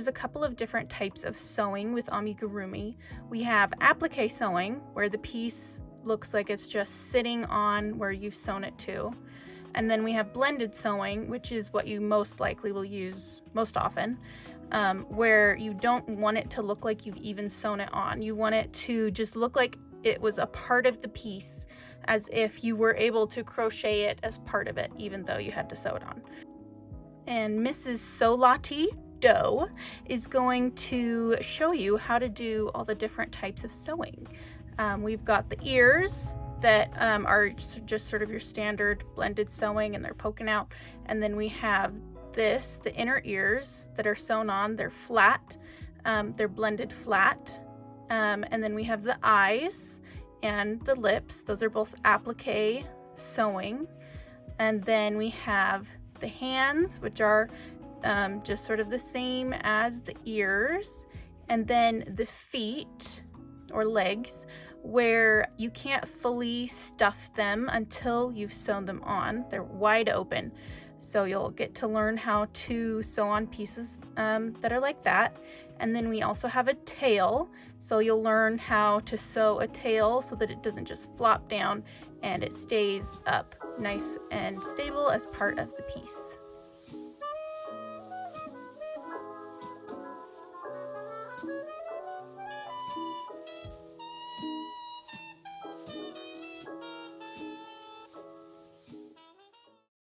there's a couple of different types of sewing with amigurumi. We have applique sewing, where the piece looks like it's just sitting on where you've sewn it to. And then we have blended sewing, which is what you most likely will use most often, where you don't want it to look like you've even sewn it on. You want it to just look like it was a part of the piece, as if you were able to crochet it as part of it, even though you had to sew it on. And Mrs. SewLaTea Doe is going to show you how to do all the different types of sewing. We've got the ears that are just sort of your standard blended sewing, and they're poking out. And then we have the inner ears that are sewn on. They're flat, they're blended flat. And then we have the eyes and the lips. Those are both applique sewing. And then we have the hands, which are just sort of the same as the ears. And then the feet or legs, where you can't fully stuff them until you've sewn them on. They're wide open. So you'll get to learn how to sew on pieces that are like that. And then we also have a tail. So you'll learn how to sew a tail so that it doesn't just flop down and it stays up nice and stable as part of the piece.